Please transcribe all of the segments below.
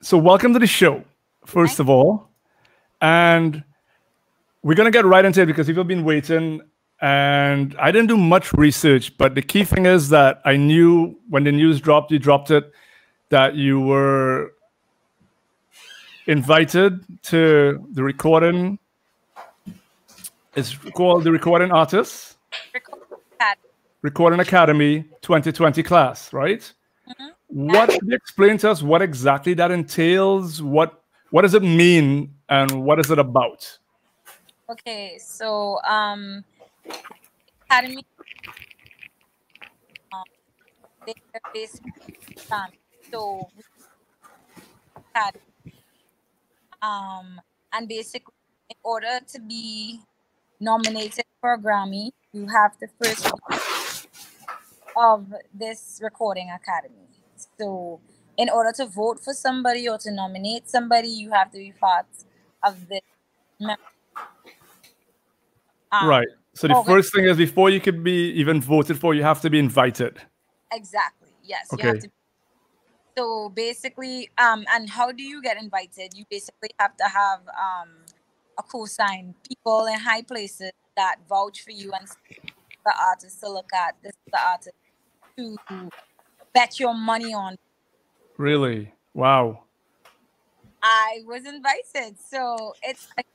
So welcome to the show, first of all. And we're going to get right into it because people have been waiting. And I didn't do much research, but the key thing is that I knew when the news dropped, you dropped it, that you were invited to the recording. It's called the Recording Artist Recording Academy 2020 class, right? What can you explain to us what exactly that entails? What does it mean and what is it about? Okay, so academy they are basically so had and basically in order to be nominated for a Grammy, you have to first be of this recording academy. So in order to vote for somebody or to nominate somebody, you have to be part of this. Right. So the first thing is before you could be even voted for, you have to be invited. Exactly. Yes. Okay. You have to. So basically, and how do you get invited? You basically have to have a cosign, people in high places that vouch for you and the artist to look at. This is the artist to bet your money on. Really? Wow. I was invited, so it's like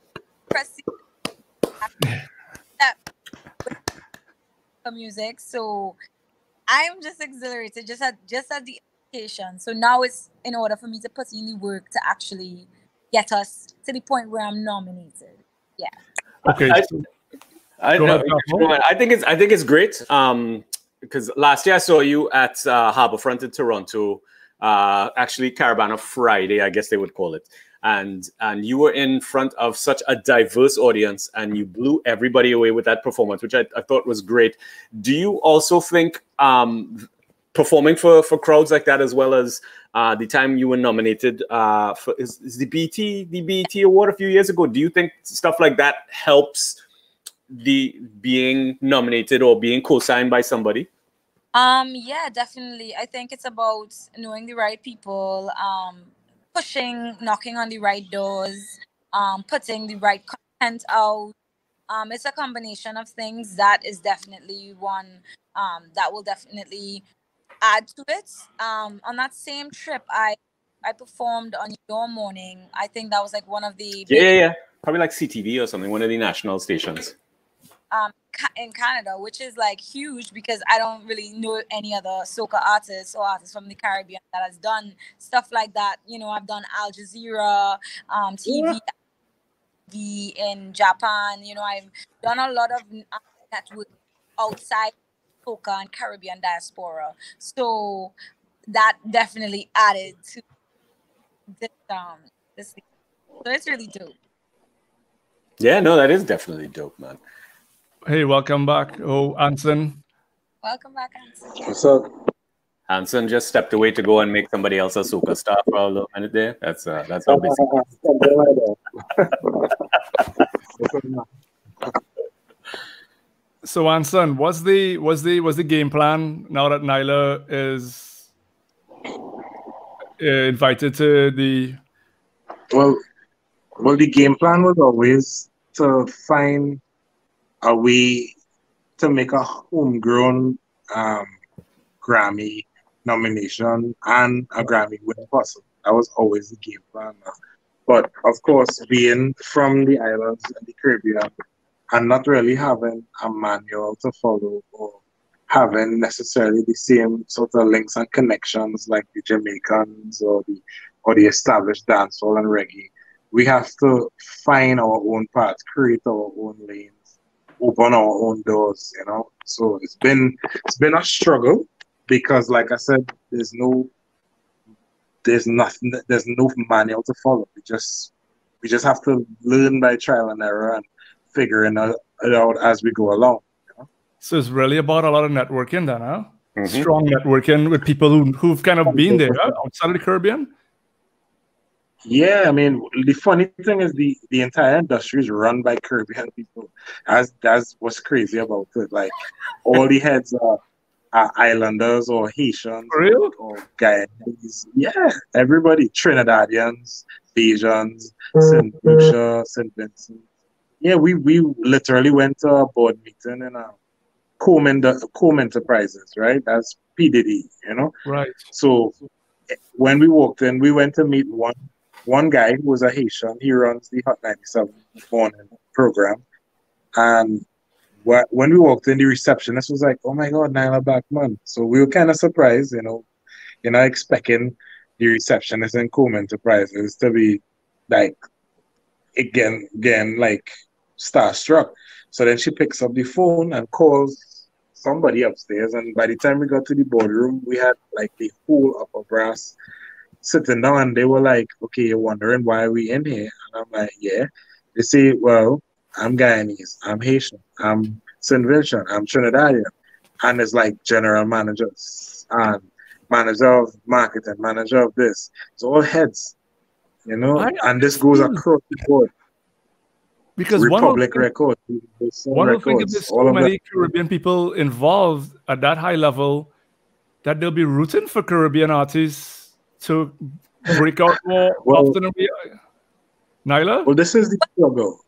pressing for music. So I'm just exhilarated, just at the occasion. So now it's in order for me to put in the work to actually get us to the point where I'm nominated. Yeah. Okay. I think it's great. Because last year I saw you at Harbourfront in Toronto, actually Caribbean Friday, I guess they would call it, and you were in front of such a diverse audience, and you blew everybody away with that performance, which I thought was great. Do you also think performing for crowds like that, as well as the time you were nominated for is the BET award a few years ago? Do you think stuff like that helps the being nominated or being co-signed by somebody? Yeah, definitely. I think it's about knowing the right people, pushing, knocking on the right doors, putting the right content out. It's a combination of things that is definitely one that will definitely add to it. On that same trip, I performed on Your Morning. I think that was like one of the probably like CTV or something, one of the national stations. In Canada, which is like huge because I don't really know any other soca artists or artists from the Caribbean that has done stuff like that. You know, I've done Al Jazeera, TV in Japan. You know, I've done a lot of network outside soca and Caribbean diaspora. So that definitely added to this thing. So it's really dope. Yeah, no, that is definitely dope, man. Hey, welcome back. Oh, Anson. Welcome back, Anson. What's up? Anson just stepped away to go and make somebody else a soca star for a little minute there. That's how busy. So, Anson, what's the game plan now that Nailah is invited to the? Well, the game plan was always to find a way to make a homegrown Grammy nomination and a Grammy win possible. That was always the game plan. But of course, being from the islands and the Caribbean and not really having a manual to follow or having necessarily the same sort of links and connections like the Jamaicans or the established dancehall and reggae, we have to find our own path, create our own lanes, open our own doors, you know. So it's been a struggle because, like I said, there's no manual to follow. We just have to learn by trial and error and figuring it out as we go along. You know? So it's really about a lot of networking, then, huh? Mm-hmm. Strong networking with people who've kind of been there outside of the Caribbean. Yeah, I mean, the funny thing is the entire industry is run by Caribbean people. That's what's crazy about it. Like all the heads are islanders or Haitians For real? or Guyanese. Yeah, everybody. Trinidadians, Bajans, St. Lucia, St. Vincent. Yeah, we literally went to a board meeting in Comb Enterprises, right? That's PDD, you know? Right. So when we walked in, we went to meet one guy who was a Haitian. He runs the Hot 97 morning program. And when we walked in, the receptionist was like, "Oh my God, Nailah Blackman." So we were kind of surprised, you know, you're not expecting the receptionist in Comb Enterprises to be like, again, like starstruck. So then she picks up the phone and calls somebody upstairs. And by the time we got to the boardroom, we had like the whole upper brass sitting down, and they were like, "Okay, you're wondering why we in here?" And I'm like, "Yeah." They say, "Well, I'm Guyanese, I'm Haitian, I'm St. Vincent, I'm Trinidadian." And it's like general managers and manager of marketing, manager of this. It's all heads, you know, and this goes across the board. Because Republic Records, one will think if there's so many Caribbean people involved at that high level, that they'll be rooting for Caribbean artists to break out more often. Nailah? Well, this is the struggle.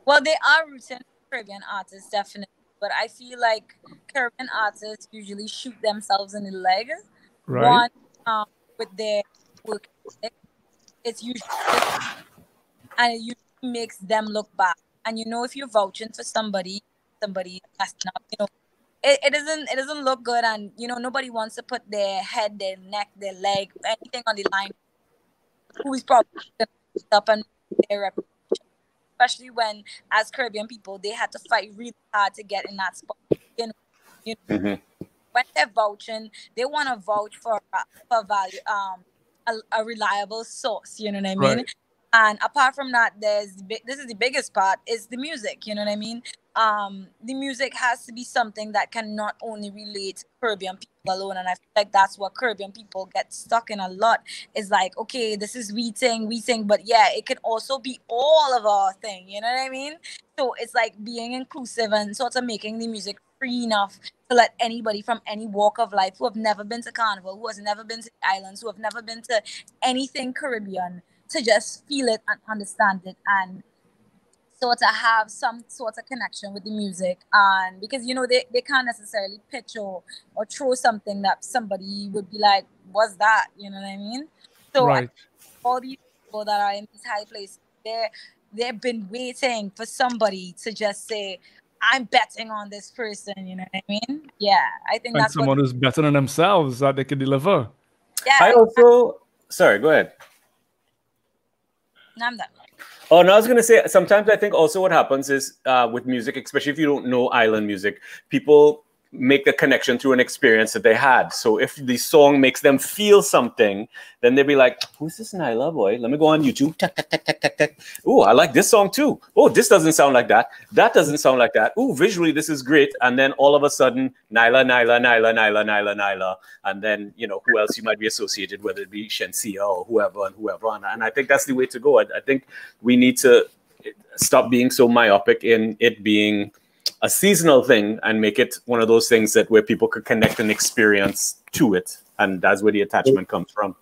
Well, they are rooting for Caribbean artists, definitely. But I feel like Caribbean artists usually shoot themselves in the leg. Right. One, with their work ethic. It's usually, and it usually makes them look bad. And you know, if you're vouching for somebody messing up, you know, it doesn't look good. And you know, nobody wants to put their head, their neck, their leg, anything on the line. Who is probably going to up and their reputation. Especially when, as Caribbean people, they had to fight really hard to get in that spot. You know, when they're vouching, they want to vouch for value, a reliable source. You know what I mean? Right. And apart from that, this is the biggest part, is the music. You know what I mean? The music has to be something that can not only relate to Caribbean people alone, and I feel like that's what Caribbean people get stuck in a lot. Is like, okay, this is we sing, but yeah, it can also be all of our thing. You know what I mean? So it's like being inclusive and sort of making the music free enough to let anybody from any walk of life who have never been to Carnival, who has never been to the islands, who have never been to anything Caribbean, to just feel it and understand it and sort of have some sort of connection with the music. And because, you know, they can't necessarily pitch or throw something that somebody would be like, what's that? You know what I mean? So right. All these people that are in these high places, they've been waiting for somebody to just say, I'm betting on this person. You know what I mean? Yeah, I think that's someone who's betting on themselves that they can deliver. Yeah. I also, sorry, go ahead. I'm done. Oh, no, I was going to say, sometimes I think also what happens is with music, especially if you don't know island music, people make the connection through an experience that they had. So if the song makes them feel something, then they'll be like, who's this Nailah boy? Let me go on YouTube. Oh, I like this song too. Oh, this doesn't sound like that. That doesn't sound like that. Oh, visually, this is great. And then all of a sudden, Nailah. And then, you know, who else you might be associated, whether it be Shensia or whoever. And I think that's the way to go. I think we need to stop being so myopic in it being a seasonal thing and make it one of those things that where people could connect an experience to it, and that's where the attachment comes from.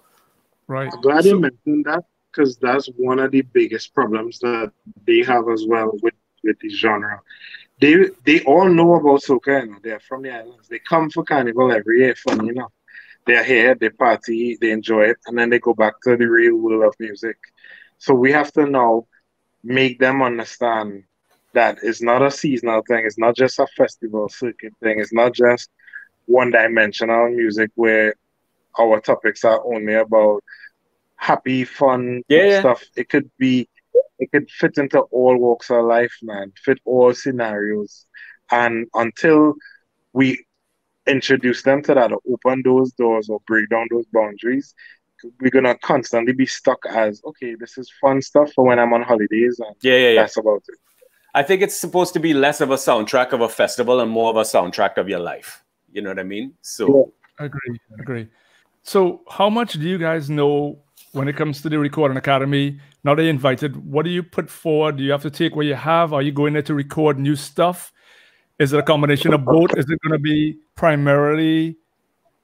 Right. I'm glad you mentioned that, because that's one of the biggest problems that they have as well with the genre. They all know about soca, you know. They're from the islands. They come for Carnival every year, funny enough. They're here, they party, they enjoy it, and then they go back to the real world of music. So we have to now make them understand that it's not a seasonal thing. It's not just a festival circuit thing. It's not just one-dimensional music where our topics are only about happy, fun stuff. It could fit into all walks of life, man. Fit all scenarios. And until we introduce them to that, or open those doors or break down those boundaries, we're gonna constantly be stuck as, okay, this is fun stuff for when I'm on holidays, and that's about it. I think it's supposed to be less of a soundtrack of a festival and more of a soundtrack of your life. You know what I mean? So Agree. So how much do you guys know when it comes to the Recording Academy? Now they invited, what do you put forward? Do you have to take what you have? Are you going there to record new stuff? Is it a combination of both? Is it going to be primarily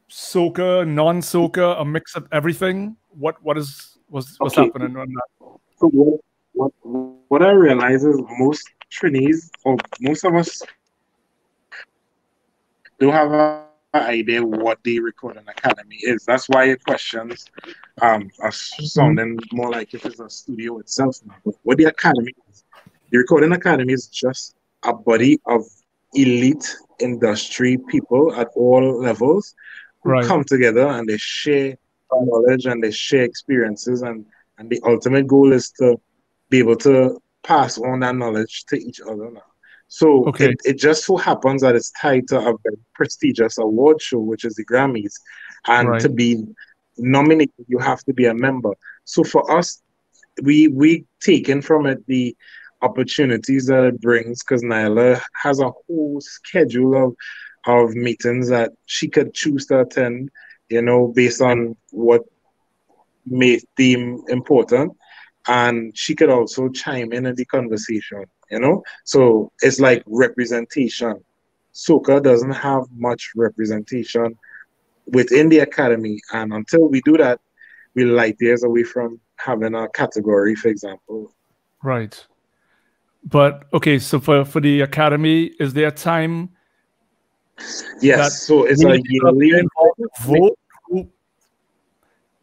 soca, non-soca, a mix of everything? What's happening on that? So what I realize is most Trinis, or most of us, don't have an idea what the recording academy is. That's why your questions are sounding more like if it's a studio itself now. But what the academy is, the recording academy is just a body of elite industry people at all levels who come together and they share knowledge and they share experiences, and the ultimate goal is to be able to pass on that knowledge to each other now. So it just so happens that it's tied to a very prestigious award show, which is the Grammys. And to be nominated, you have to be a member. So for us, we taken from it the opportunities that it brings, because Nailah has a whole schedule of meetings that she could choose to attend, you know, based on what may deem important. And she could also chime in the conversation, you know? So it's like representation. Soca doesn't have much representation within the academy. And until we do that, we're light years away from having a category, for example. Right. But, okay, so for the academy, is there time? Yes, so it's a yearly vote.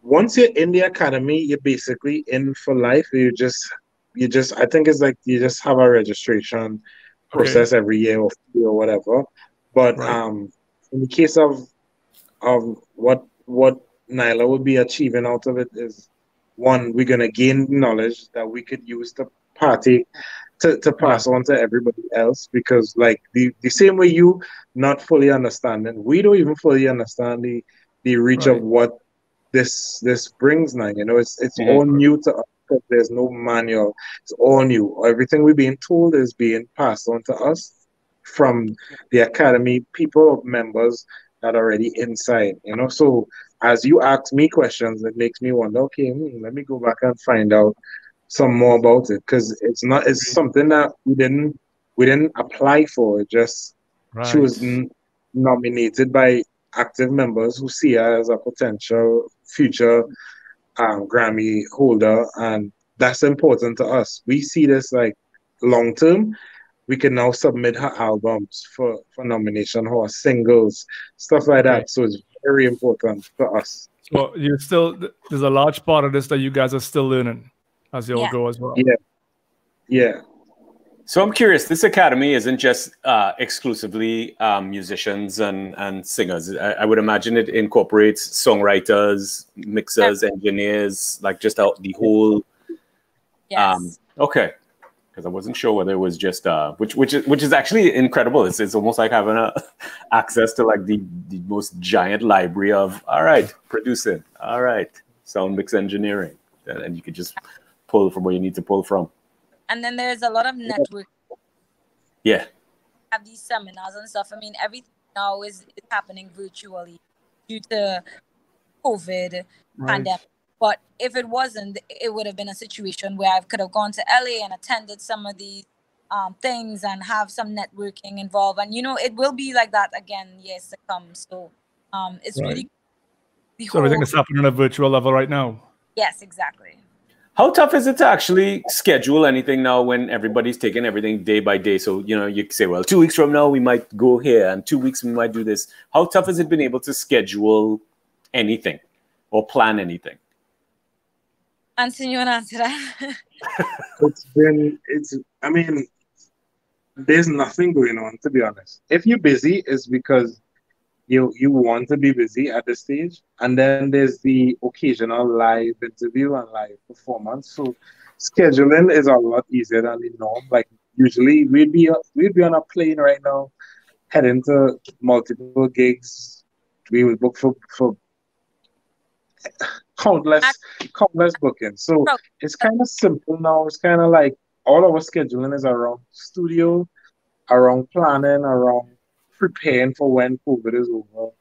Once you're in the academy, you're basically in for life. You just I think it's like you just have a registration process every year or whatever. But in the case of what Nailah will be achieving out of it is, one, we're gonna gain knowledge that we could use to partake to pass on to everybody else, because like the same way you not fully understanding, we don't even fully understand the reach of what this brings now. You know, it's all new to us. There's no manual. It's all new. Everything we're being told is being passed on to us from the academy people, members that are already inside. You know, so as you ask me questions, it makes me wonder, okay, let me go back and find out some more about it, because it's something that we didn't apply for. It just she was nominated by active members who see her as a potential future Grammy holder, and that's important to us. We see this like long term. We can now submit her albums for nomination, or singles, stuff like that. So it's very important to us. So there's a large part of this that you guys are still learning as you all go as well. Yeah. So I'm curious, this academy isn't just exclusively musicians and singers. I would imagine it incorporates songwriters, mixers, engineers, like just the whole. Yes. Okay, because I wasn't sure whether it was just which is actually incredible. It's almost like having access to like the most giant library of producing, sound mix engineering, and you could just pull from where you need to pull from. And then there's a lot of network. Yeah. Have these seminars and stuff. I mean, everything now is happening virtually due to COVID pandemic. But if it wasn't, it would have been a situation where I could have gone to LA and attended some of these things and have some networking involved. And, you know, it will be like that again years to come. So it's really... So everything is happening on a virtual level right now. Yes, exactly. How tough is it to actually schedule anything now when everybody's taking everything day by day? So, you know, you say, well, 2 weeks from now, we might go here, and 2 weeks we might do this. How tough has it been able to schedule anything or plan anything? Anson, you want to answer that? I mean, there's nothing going on, to be honest. If you're busy, it's because you want to be busy at this stage, and then there's the occasional live interview and live performance. So scheduling is a lot easier than the norm. Like usually we'd be on a plane right now, heading to multiple gigs. We would book for countless bookings. So it's kind of simple now. It's kind of like all our scheduling is around studio, around planning, around preparing for when COVID is over,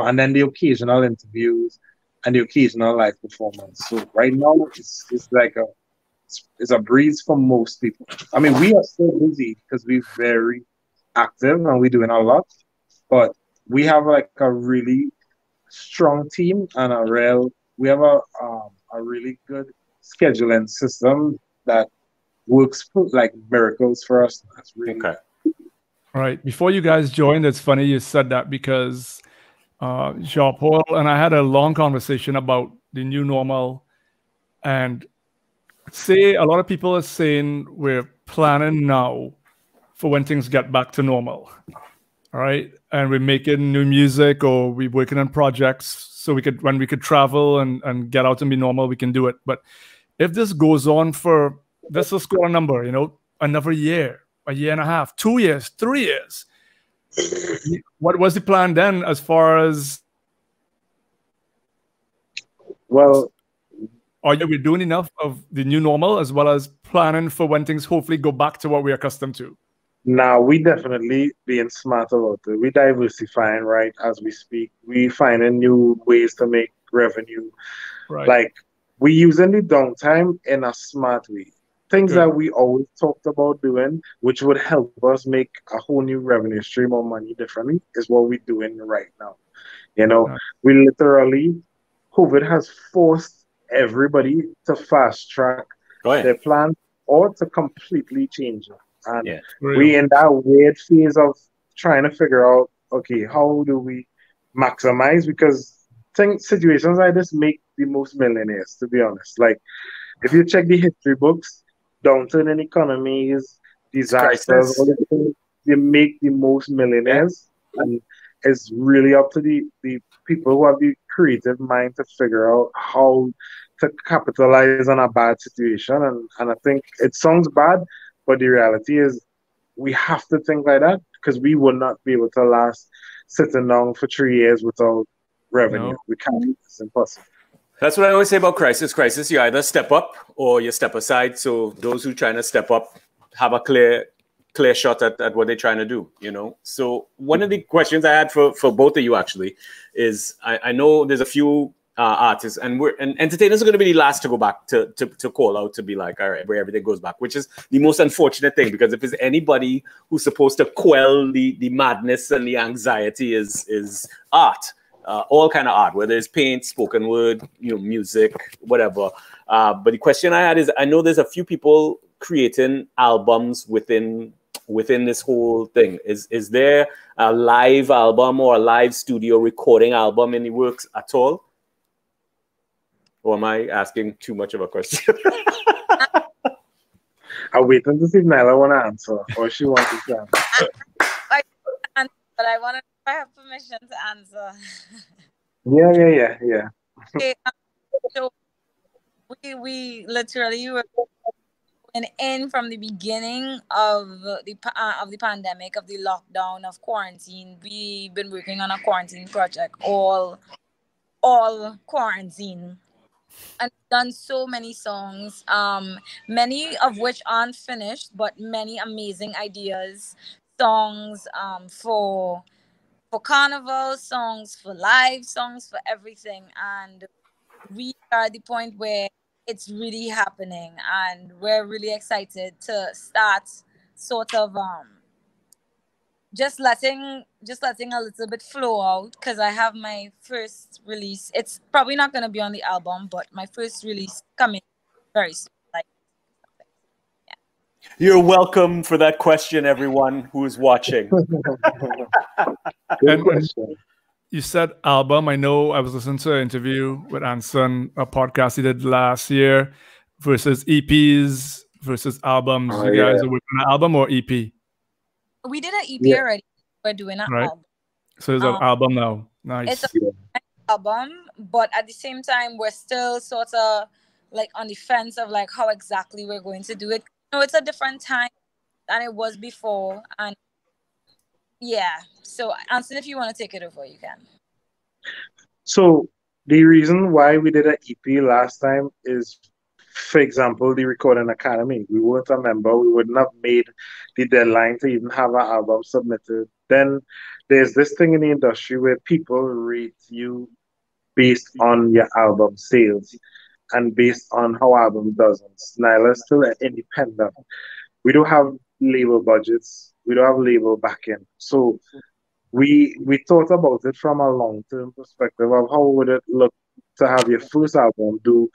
and then the occasional interviews and the occasional live performance. So right now it's like it's a breeze for most people. I mean, we are still busy because we're very active and we're doing a lot, but we have like a really strong team and we have a really good scheduling system that works like miracles for us. That's really Okay. All right. Before you guys joined, it's funny you said that because Jean-Paul and I had a long conversation about the new normal, and say a lot of people are saying we're planning now for when things get back to normal. All right. And we're making new music or we're working on projects so when we could travel and get out and be normal, we can do it. But if this goes on for, let's just go a number, another year, a year and a half, 2 years, 3 years, what was the plan then as far as? well, are we doing enough of the new normal as well as planning for when things hopefully go back to what we're accustomed to? now we definitely being smart about it. We diversifying right as we speak. We finding new ways to make revenue. Right. Like we using the downtime in a smart way. Things Good. that we always talked about doing, which would help us make a whole new revenue stream of money differently, is what we're doing right now. We literally, COVID has forced everybody to fast track their plan or to completely change it. And we in that weird phase of trying to figure out, okay, how do we maximize? Because situations like this make the most millionaires, to be honest. Like, if you check the history books, downturn in economies, disasters, all these things, they make the most millionaires. And it's really up to the people who have the creative mind to figure out how to capitalize on a bad situation. And I think it sounds bad, but the reality is we have to think like that because we will not be able to last sitting down for 3 years without revenue. We can't. It's impossible. That's what I always say about crisis. Crisis, you either step up or you step aside. So those who trying to step up have a clear shot at what they're trying to do, So one of the questions I had for both of you actually is I know there's a few artists and entertainers are going to be the last to go back to call out to be like, all right, where everything goes back, which is the most unfortunate thing, because if there's anybody who's supposed to quell the madness and the anxiety is art. All kind of art, whether it's paint, spoken word, music, whatever. But the question I had is, I know there's a few people creating albums within this whole thing. Is there a live album or a live studio recording album in the works at all? Or am I asking too much of a question? I'm waiting to see if Nailah want to answer, or she wants to answer. But I wanted to have permission to answer. Yeah. Okay, so we literally were in from the beginning of the pandemic, of the lockdown, of quarantine. We've been working on a quarantine project all quarantine, and done so many songs, many of which aren't finished, but many amazing ideas, songs for Carnival, songs for live, songs for everything. And we are at the point where it's really happening, and we're really excited to start sort of just letting a little bit flow out, because I have my first release. It's probably not going to be on the album, but my first release coming very soon. You're welcome for that question, everyone who is watching. Good question. You said album. I know I was listening to an interview with Anson, a podcast he did last year, versus EPs versus albums. You guys are working on an album or EP? We did an EP already. We're doing an album. So it's an album now. Nice. It's an album, but at the same time, we're still sort of like on the fence of like how exactly we're going to do it. It's a different time than it was before, and so Anson, if you want to take it over, you can. So the reason why we did an EP last time is, for example, the Recording Academy. We weren't a member. We wouldn't have made the deadline to even have an album submitted. Then there's this thing in the industry where people rate you based on your album sales and based on how album does. Nailah's still independent. We don't have label budgets. We don't have label backing. So we thought about it from a long-term perspective of how would it look to have your first album do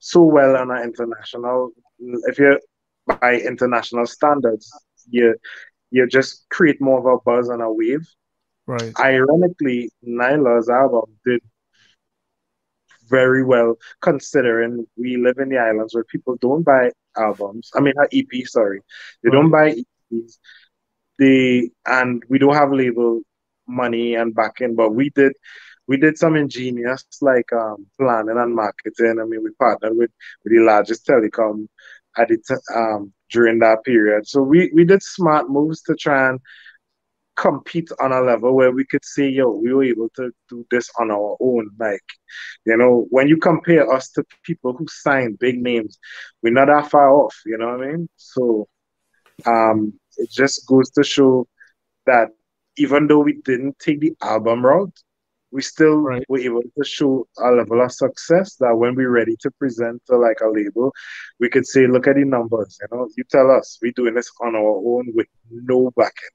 so well on an international, if you're by international standards, you just create more of a buzz and a wave. Right. Ironically, Nailah's album did very well considering we live in the islands where people don't buy albums. I mean, EP, sorry. They don't buy EPs. And we don't have label money and backing, but we did some ingenious like planning and marketing. I mean, we partnered with the largest telecom at during that period. So we did smart moves to try and compete on a level where we could say, yo, we were able to do this on our own. Like, when you compare us to people who sign big names, we're not that far off, you know what I mean? So it just goes to show that even though we didn't take the album route, we still were able to show a level of success that when we're ready to present to like a label, we could say, look at the numbers, you tell us we're doing this on our own with no backing.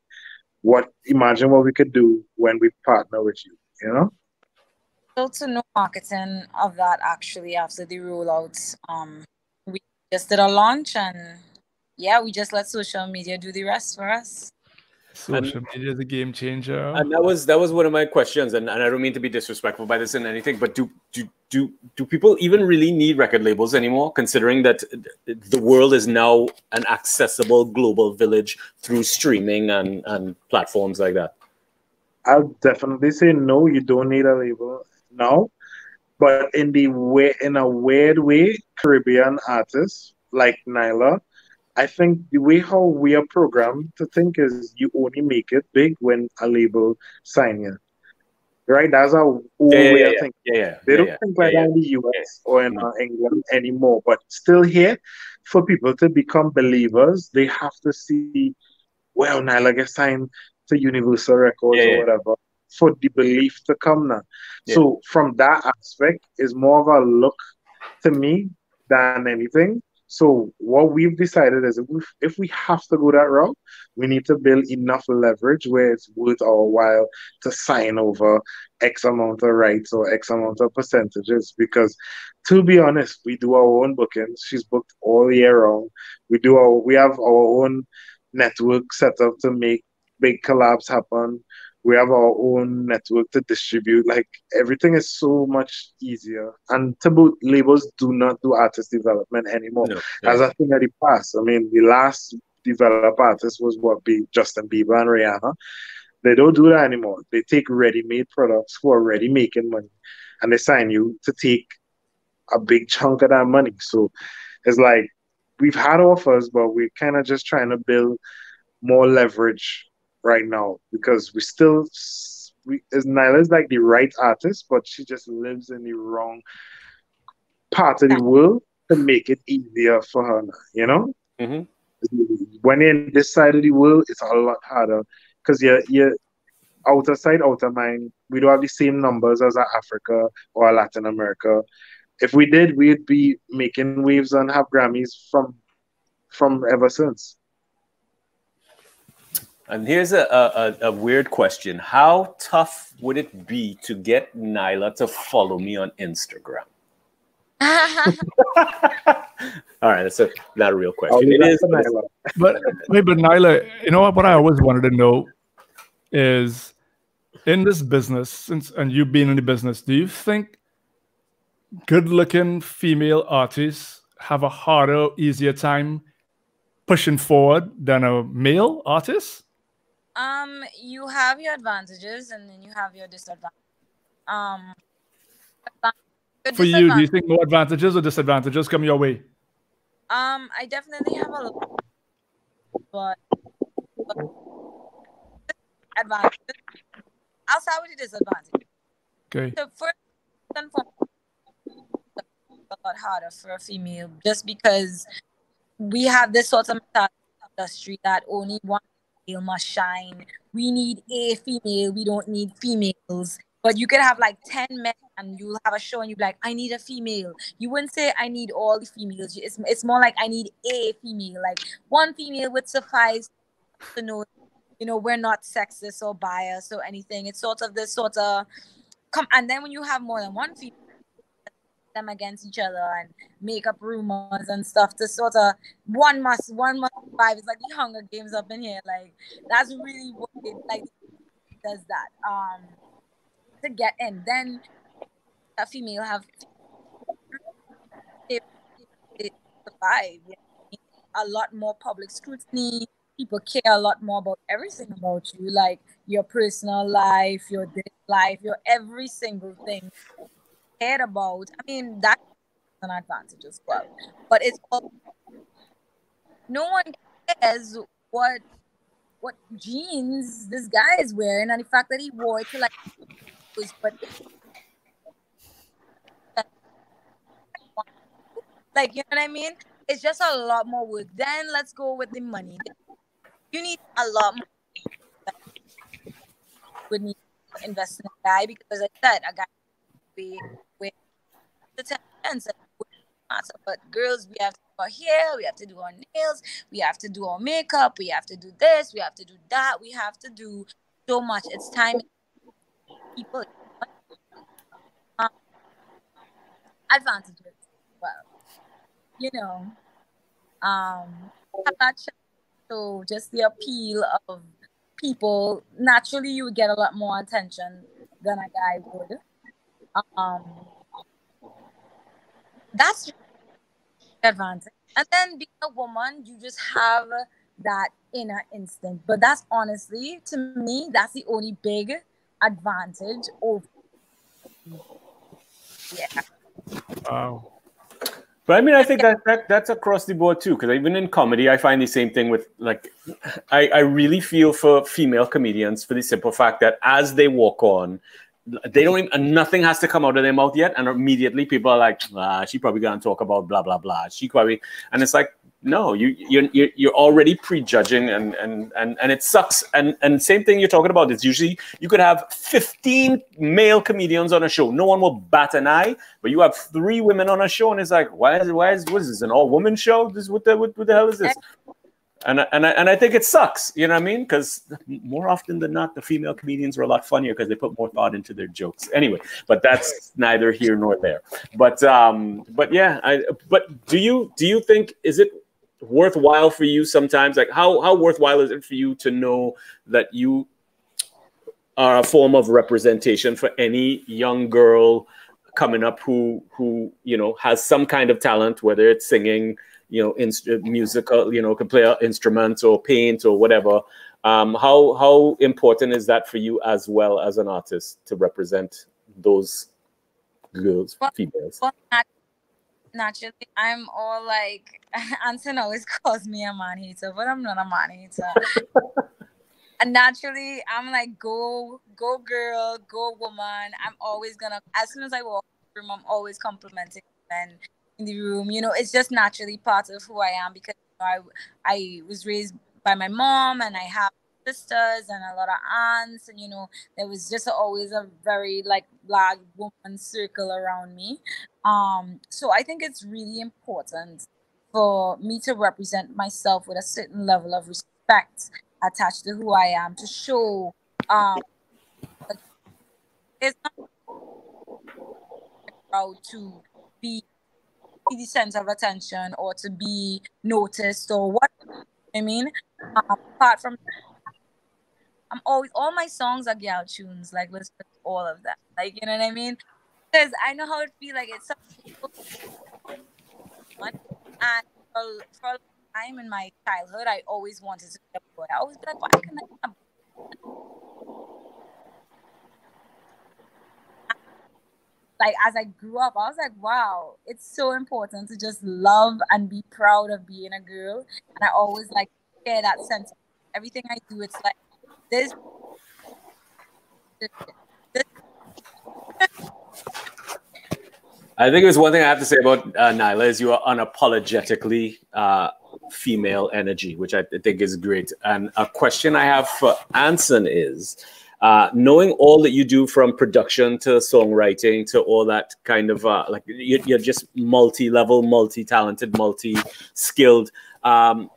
Imagine what we could do when we partner with you, Still to no marketing of that actually after the rollout. We just did a launch and we just let social media do the rest for us. Social media is a game changer. And that was one of my questions, and I don't mean to be disrespectful by this and anything, but do people even really need record labels anymore, considering that the world is now an accessible global village through streaming and platforms like that? I'll definitely say no, you don't need a label now. But in a weird way, Caribbean artists like Nailah, I think the way how we are programmed to think is you only make it big when a label sign you. Right? That's our old way of thinking. They don't think like that in the US or in England anymore. But still here, for people to become believers, they have to see, well, Nailah gets signed to Universal Records or whatever, for the belief to come now. So from that aspect is more of a look to me than anything. So what we've decided is if we have to go that route, we need to build enough leverage where it's worth our while to sign over X amount of rights or X amount of percentages. Because to be honest, we do our own bookings. She's booked all year round. We have our own network set up to make big collabs happen. We have our own network to distribute. Like, everything is so much easier. And to boot, labels do not do artist development anymore. As a thing of the past. I mean, the last developed artist was Justin Bieber and Rihanna. They don't do that anymore. They take ready-made products who are already making money, and they sign you to take a big chunk of that money. So it's like, we've had offers, but we're kind of just trying to build more leverage right now, because Nailah is like the right artist, but she just lives in the wrong part of the world to make it easier for her now, When you're in this side of the world, it's a lot harder, because you're outer side, outer mind. We don't have the same numbers as Africa or Latin America. If we did, we'd be making waves and have Grammys from ever since. And here's a weird question. How tough would it be to get Nailah to follow me on Instagram? All right, that's not a real question. It is. But Nailah, what I always wanted to know is, in this business, and you being in the business, do you think good-looking female artists have a harder, easier time pushing forward than a male artist? You have your advantages and then you have your disadvantages. For you, do you think more advantages or disadvantages come your way? I definitely have a lot, but advantages. I'll start with the disadvantage. Okay. So first and foremost, a lot harder for a female, just because we have this sort of industry that only one female must shine. We need a female. We don't need females. But you could have like 10 men and you'll have a show and you'll be like, I need a female. You wouldn't say I need all the females. It's more like I need a female. Like one female would suffice to know you know, we're not sexist or biased or anything. It's sort of this sort of and then when you have more than one female, them against each other and make up rumors and stuff to sort of one must survive. It's like the Hunger Games up in here. Like that's really what it like does that. To get in, then a female have they survive. You know? A lot more public scrutiny. People care a lot more about everything about you, like your personal life, your daily life, your every single thing cared about. I mean, that's an advantage as well. But it's all, no one cares what jeans this guy is wearing, and the fact that he wore it to like like, you know what I mean? It's just a lot more work. Then let's go with the money. You need a lot more. Would need to invest in a guy because, as I said, a guy with the 10 cents. But girls, we have to do our hair, we have to do our nails, we have to do our makeup, we have to do this, we have to do that, we have to do so much. It's time. People advantages. Well, you know, so just the appeal of people. Naturally, you would get a lot more attention than a guy would. That's just the advantage. And then being a woman, you just have that inner instinct. But that's honestly, to me, that's the only big advantage over. Yeah. Wow. But I mean, I think that's across the board too, because even in comedy, I find the same thing with like, I really feel for female comedians for the simple fact that as they walk on, they don't even, nothing has to come out of their mouth yet, and immediately people are like, she probably gonna talk about blah blah blah. She probably, and it's like, no, you're already prejudging, and it sucks. And same thing you're talking about. It's usually you could have 15 male comedians on a show, no one will bat an eye, but you have 3 women on a show, and it's like, what is this, an all-woman show? What the hell is this? And I think it sucks, you know what I mean? Because more often than not, the female comedians are a lot funnier because they put more thought into their jokes. Anyway, but that's neither here nor there. But yeah, but do you think, is it worthwhile for you sometimes? Like how worthwhile is it for you to know that you are a form of representation for any young girl coming up who you know has some kind of talent, whether it's singing, you know, musical, you know, can play an instrument or paint or whatever. How important is that for you as well as an artist to represent those girls, females? Well, naturally, I'm all like, Anson always calls me a man hater, but I'm not a man hater. And naturally, I'm like, go girl, go woman. I'm always gonna, as soon as I walk in the room, I'm always complimenting men in the room. You know, it's just naturally part of who I am because you know, I was raised by my mom, and I have sisters and a lot of aunts, and you know, there was just always a very like large woman circle around me. So I think it's really important for me to represent myself with a certain level of respect attached to who I am, to show it's not proud to be the center of attention or to be noticed or what I mean. Apart from, I'm always, all my songs are girl tunes, like listen to all of that, like, you know what I mean, because I know how it feel like it's something. And for a long time in my childhood, I always wanted to be a boy. I always be like, why can't I be a boy? Like, as I grew up, I was like, wow, it's so important to just love and be proud of being a girl. And I always like share that sense. Everything I do, it's like this. I think there's one thing I have to say about Nailah is you are unapologetically female energy, which I think is great. And a question I have for Anson is, knowing all that you do from production to songwriting to all that kind of like you're just multi-level, multi-talented, multi-skilled. How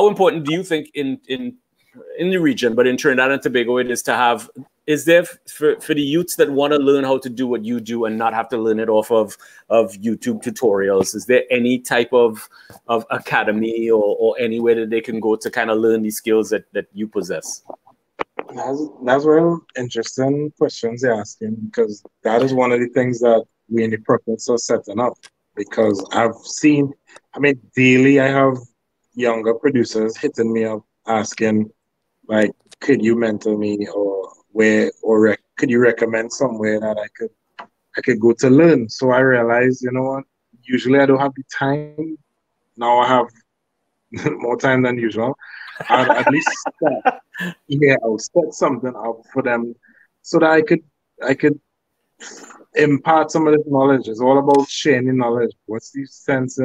important do you think in in the region, but in Trinidad and Tobago, it is to have. Is there for the youths that want to learn how to do what you do and not have to learn it off of YouTube tutorials? Is there any type of academy or anywhere that they can go to kind of learn these skills that you possess? That's real interesting questions you're asking, because that is one of the things that we in the process of setting up. Because I've seen, I mean, daily I have younger producers hitting me up asking, like, could you mentor me, or could you recommend somewhere that I could go to learn? So I realized, you know what, usually I don't have the time. Now I have more time than usual. I'd at least I'll set something up for them so that I could impart some of this knowledge. It's all about sharing knowledge. What's the sense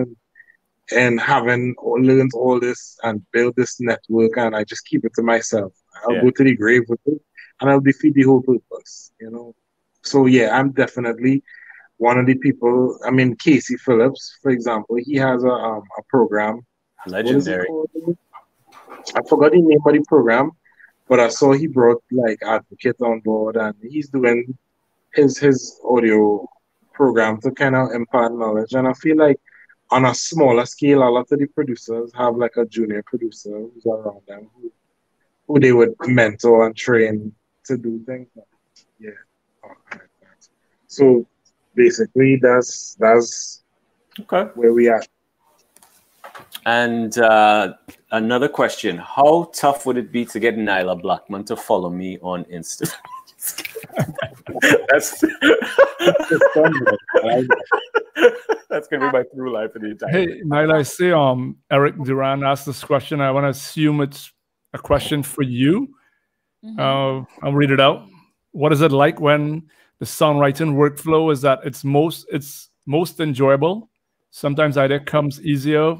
in having learned all this and build this network, and I just keep it to myself? I'll go to the grave with it, and I'll defeat the whole purpose, you know? So yeah, I'm definitely one of the people. I mean, Casey Phillips, for example, he has a program. Legendary. I forgot the name of the program, but I saw he brought like Advocate on board, and he's doing his audio program to kind of impart knowledge. And I feel like on a smaller scale, a lot of the producers have like a junior producer who's around them who they would mentor and train to do things. Yeah. So basically, that's okay where we are. And another question: how tough would it be to get Nailah Blackman to follow me on Instagram? That's gonna be my through life for the entire. Hey, Nailah, I see Eric Duran asked this question. I want to assume it's a question for you. I'll read it out. What is it like when the songwriting workflow is at its most enjoyable? Sometimes idea comes easier.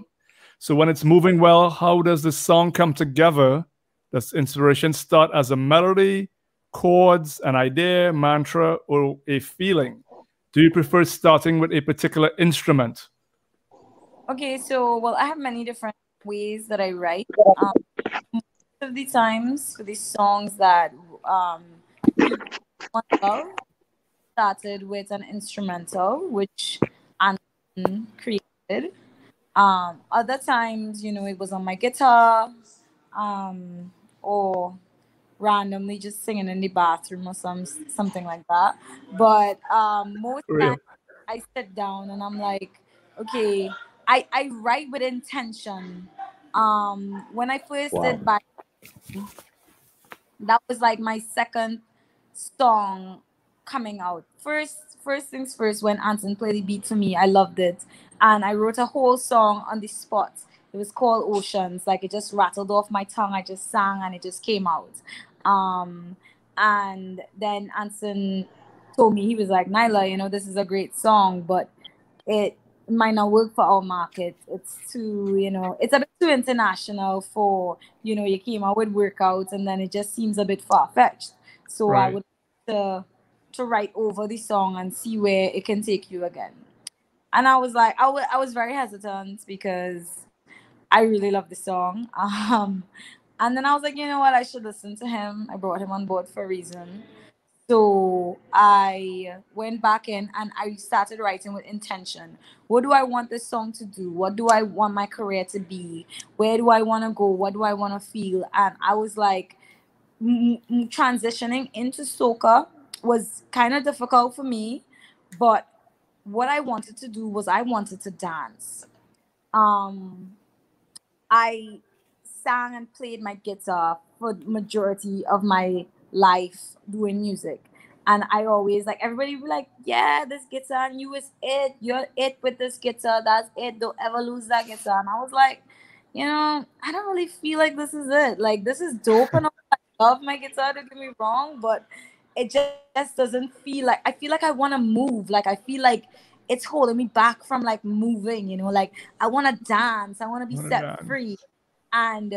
So when it's moving well, how does the song come together? Does inspiration start as a melody, chords, an idea, mantra, or a feeling? Do you prefer starting with a particular instrument? Okay, so I have many different ways that I write. Most of the times for these songs that started with an instrumental, which Anson created. Other times, it was on my guitar, or randomly just singing in the bathroom or something like that. But most times I sit down and I'm like, okay, I write with intention. When I first did by, that was like my second song coming out. First things first, when Anson played the beat to me, I loved it. And I wrote a whole song on the spot. It was called Oceans. Like, it just rattled off my tongue. I just sang and it just came out. And then Anson told me, he was like, Nailah, this is a great song, but it might not work for our market. It's too, it's a bit too international for, you came out with workouts and then it just seems a bit far-fetched. So I would like to write over the song and see where it can take you again. And I was like, I was very hesitant because I really love the song. And then I was like, you know what? I should listen to him. I brought him on board for a reason. So I went back in and I started writing with intention. What do I want this song to do? What do I want my career to be? Where do I want to go? What do I want to feel? And I was like, transitioning into soca was kind of difficult for me, but what I wanted to do was I wanted to dance. I sang and played my guitar for the majority of my life doing music. And I always, like, everybody would be like, yeah, this guitar, and you is it. You're it with this guitar. That's it. Don't ever lose that guitar. And I was like, I don't really feel like this is it. Like, this is dope and all. I love my guitar, don't get me wrong, but it just doesn't feel like, I feel like I want to move. Like, I feel like it's holding me back from, like, moving, like, I want to dance. I want to be set free. And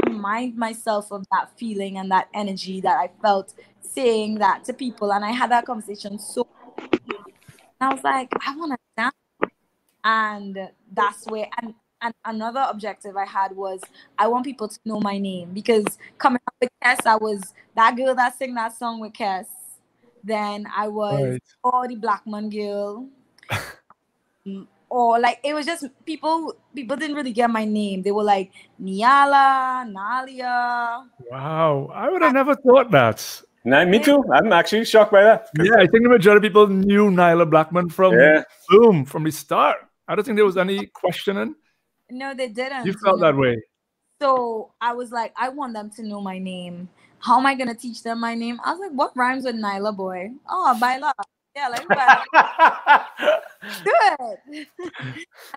remind myself of that feeling and that energy that I felt saying that to people. And I had that conversation. So I was like, I want to dance. And that's where, and And another objective I had was I want people to know my name, because coming up with Kes, I was that girl that sang that song with Kes. Then I was the Blackman girl. Or like it was just people didn't really get my name. They were like Nailah, Nalia. Wow, I would have never thought that. Nah, me too. I'm actually shocked by that. Yeah, I think the majority of people knew Nailah Blackman from boom, from the start. I don't think there was any questioning. No, they didn't. You felt that way. So I was like, I want them to know my name. How am I gonna teach them my name? I was like, what rhymes with Nailah boy? Oh, Baila. Yeah, like good.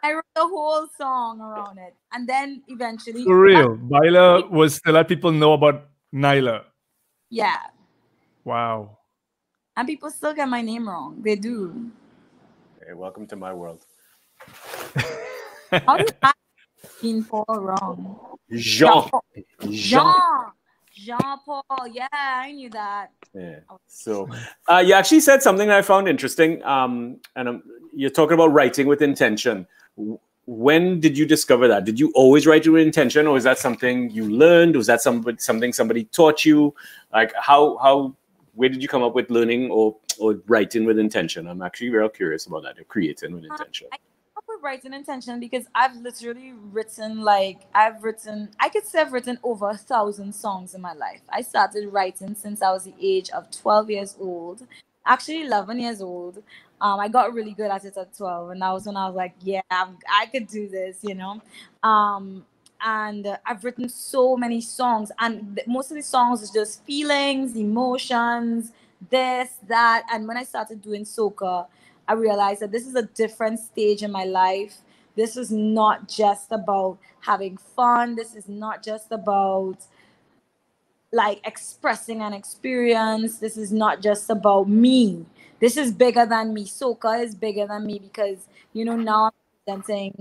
I wrote the whole song around it, and then eventually, for real, Baila was to let people know about Nailah. Yeah. Wow. And people still get my name wrong. They do. Hey, welcome to my world. How do I Jean Paul wrong? Jean Paul. Yeah, I knew that. Yeah. So you actually said something that I found interesting. You're talking about writing with intention. When did you discover that? Did you always write with intention, or is that something you learned? Was that something somebody taught you? Like where did you come up with learning or writing with intention? I'm actually real curious about that. Creating with intention. I came up with writing intention because I've literally written I could say I've written over 1,000 songs in my life. I started writing since I was the age of 12 years old, actually 11 years old. I got really good at it at 12, and that was when I was like, yeah, I could do this, you know. And I've written so many songs, and most of the songs is just feelings, emotions, this, that. And when I started doing soca, I realized that this is a different stage in my life. This is not just about having fun. This is not just about like expressing an experience. This is not just about me. This is bigger than me. Soca is bigger than me because, you know, now I'm presenting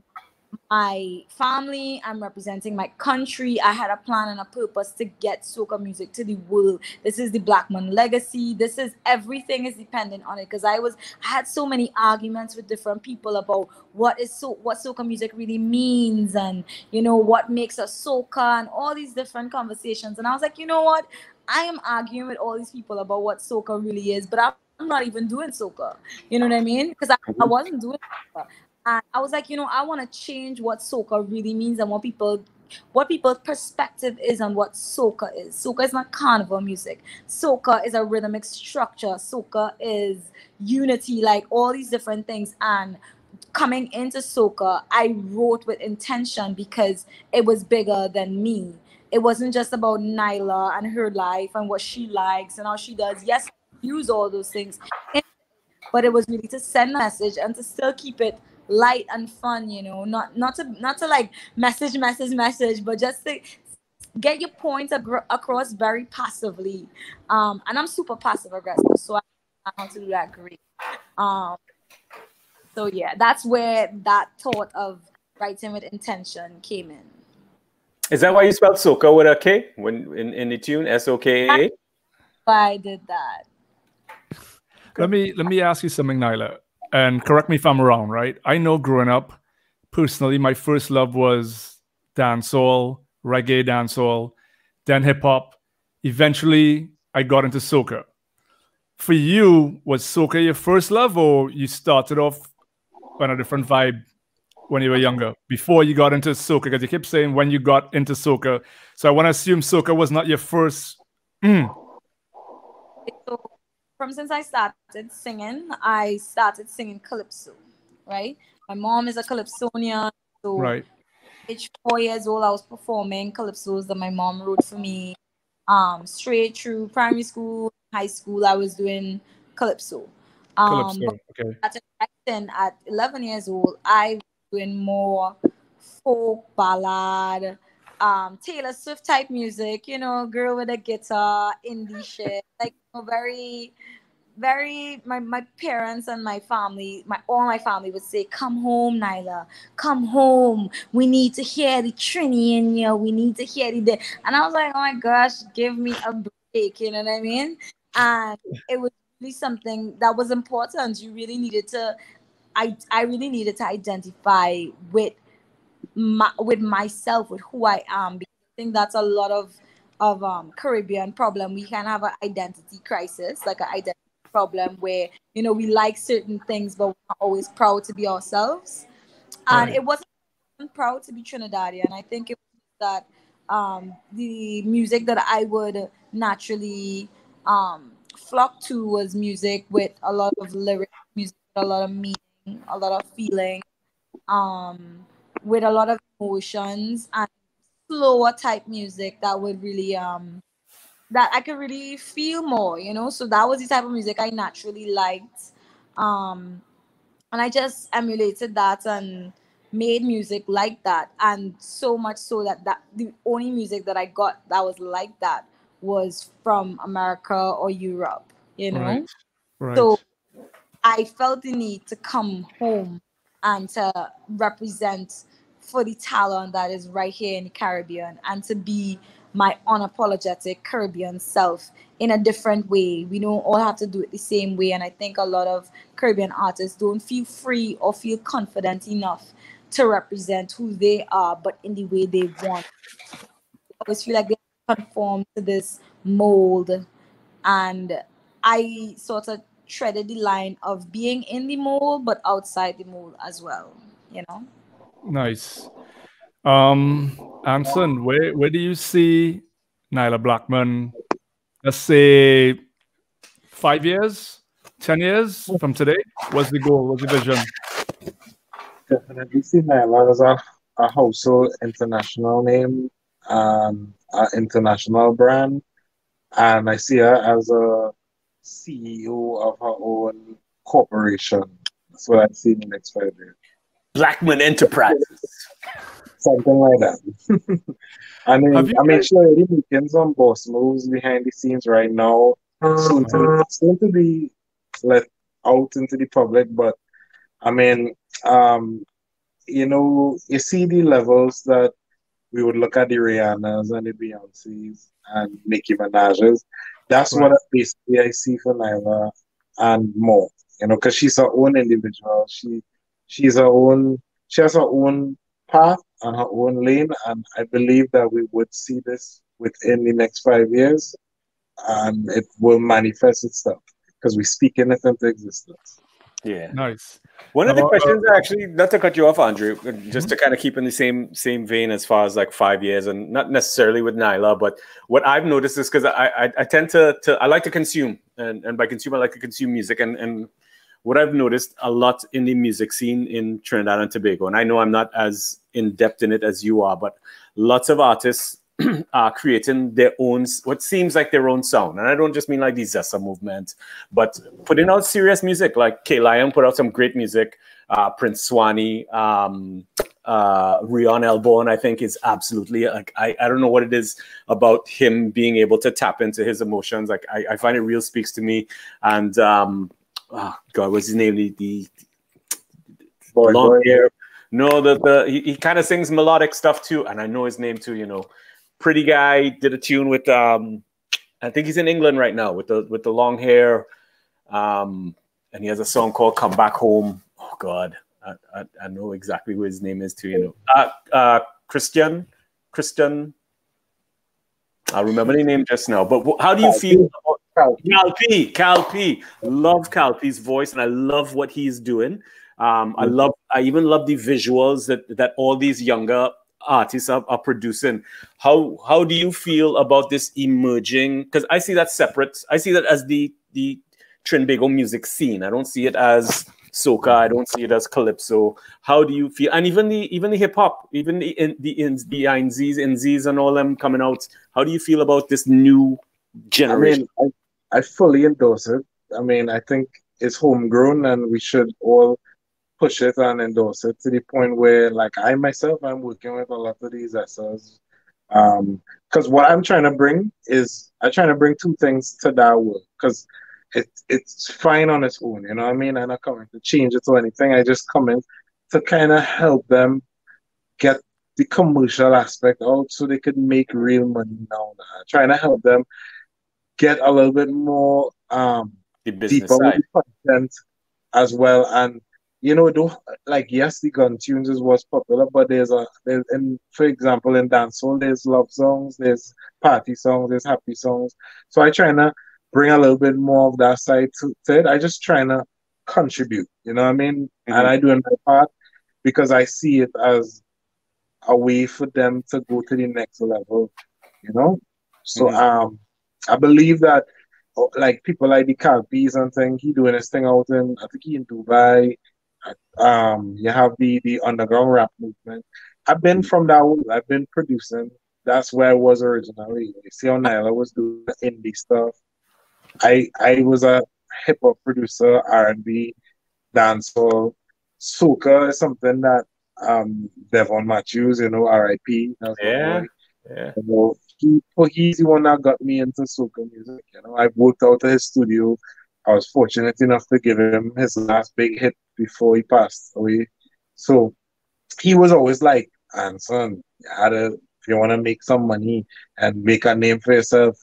my family, I'm representing my country. I had a plan and a purpose to get soca music to the world. This is the Blackman legacy. This is everything is dependent on it, because I had so many arguments with different people about what soca music really means, and you know what makes us soca, and all these different conversations. And I was like, you know what? I am arguing with all these people about what soca really is, but I'm not even doing soca. You know what I mean? Because I wasn't doing soca. And I was like, you know, I want to change what soca really means and what people's perspective is on what soca is. Soca is not carnival music. Soca is a rhythmic structure. Soca is unity, like all these different things. And coming into soca, I wrote with intention because it was bigger than me. It wasn't just about Nailah and her life and what she likes and how she does. Yes, I use all those things, but it was really to send a message and to still keep it light and fun, you know, not to like message, but just to get your point across very passively. And I'm super passive aggressive, so I know how to do that great. So yeah, that's where that thought of writing with intention came in. Is that why you spelled soca with a K when in the tune SOKA? I did that. Let me ask you something, Nailah, and correct me if I'm wrong, right? I know growing up, personally, my first love was dancehall, reggae dancehall, then hip hop. Eventually, I got into soca. For you, was soca your first love, or you started off on a different vibe when you were younger, before you got into soca? Because you keep saying when you got into soca. So I want to assume soca was not your first. Since I started singing, I started singing calypso, right? My mom is a calypsonian, so right. Age 4 years old, I was performing calypsos that my mom wrote for me. Straight through primary school, high school, I was doing calypso. Calypso, okay. At 11 years old, I was doing more folk, ballad, Taylor Swift type music, you know, girl with a guitar, indie shit, like, you know, very my parents and my family, all my family would say, come home, Nailah, come home, we need to hear the Trini in you, we need to hear the, and I was like, oh my gosh, give me a break, you know what I mean? And it was really something that was important. You really needed to I really needed to identify with with myself, with who I am. Because I think that's a lot of Caribbean problem. We can have an identity crisis, like an identity problem where, you know, we like certain things, but we're not always proud to be ourselves. And Right. it wasn't proud to be Trinidadian. I think it was that the music that I would naturally flock to was music with a lot of lyrics, music with a lot of meaning, a lot of feeling, with a lot of emotions, and slower type music that would really that I could really feel more, you know. So that was the type of music I naturally liked. Um and I just emulated that and made music like that. And so much so that the only music that I got that was like that was from America or Europe, you Right. know. Right. So I felt the need to come home and to represent for the talent that is right here in the Caribbean, and to be my unapologetic Caribbean self in a different way. We don't all have to do it the same way. And I think a lot of Caribbean artists don't feel free or feel confident enough to represent who they are, but in the way they want. They always feel like they conform to this mold, and I sort of treaded the line of being in the mold but outside the mold as well, you know. Nice. Anson, where do you see Nailah Blackman, let's say 5 years, 10 years from today? What's the goal? What's the vision? Definitely see Nailah as a household international name, an international brand, and I see her as a CEO of her own corporation. That's what I see in the next 5 years. Blackman Enterprises. Something like that. Have you I mean, guys? she's already making some boss moves behind the scenes right now. Soon to be let out into the public, but I mean, um, you know, you see the levels that we would look at the Rihannas and the Beyoncés and Nicki Minaj's. That's what Right. basically I see for Nyla and more. You know, because she's her own individual. She's her own. She has her own path and her own lane, and I believe that we would see this within the next 5 years, and it will manifest itself because we're speaking it into existence. Yeah. Nice. One of the Now, questions, actually, not to cut you off, Andrew, just mhm. to kind of keep in the same vein as far as like 5 years, and not necessarily with Nyla, but what I've noticed is because I tend to I like to consume, and by consume I like to consume music, and what I've noticed a lot in the music scene in Trinidad and Tobago, and I know I'm not as in depth in it as you are, but lots of artists are creating their own, what seems like their own sound. And I don't just mean like the Zessa movement, but putting out serious music. Like K Lion put out some great music. Prince Swanee, Rion Elborn, I think is absolutely like, I don't know what it is about him being able to tap into his emotions. Like I find it real speaks to me. And oh God, what's his name? The long hair. No, he kind of sings melodic stuff too, and I know his name too. You know, pretty guy did a tune with I think he's in England right now with the long hair, and he has a song called "Come Back Home." Oh God, I know exactly who his name is too. You know, Christian. I'll remember the name just now. But how do you feel about Cal P? Love Cal P's voice, and I love what he's doing. I even love the visuals that all these younger artists are producing. How do you feel about this emerging? Because I see that separate. I see that as the Trinbago music scene. I don't see it as soca. I don't see it as calypso. How do you feel? And even the hip hop, even the NZs and all them coming out. How do you feel about this new generation? I mean, I fully endorse it. I mean, I think it's homegrown, and we should all push it and endorse it to the point where, like, I myself, I'm working with a lot of these SRs. Because what I'm trying to bring is, I'm trying to bring two things to that work. Because it's fine on its own, you know what I mean? I'm not coming to change it or anything. I just come in to kind of help them get the commercial aspect out so they could make real money now. Trying to help them get a little bit more The business deeper with side. the content as well, and you know, don't like yes, the gun tunes is what's popular, but there's and for example in dancehall there's love songs, there's party songs, there's happy songs. So I trying to bring a little bit more of that side to it. I just trying to contribute, you know what I mean? And I do my part because I see it as a way for them to go to the next level, you know? So I believe that like people like the Calpies and thing, he doing his thing out in I think he in Dubai. You have the underground rap movement. I've been from that world. I've been producing. That's where I was originally. You see how Nailah was doing indie stuff. I was a hip hop producer, R&B, dancehall. Soca is something that Devon Matthews, you know, R.I.P. That's my boy. Yeah. You know, he's the one that got me into soca music. You know, I worked out at his studio. I was fortunate enough to give him his last big hit before he passed away. So he was always like, Anson, if you want to make some money and make a name for yourself,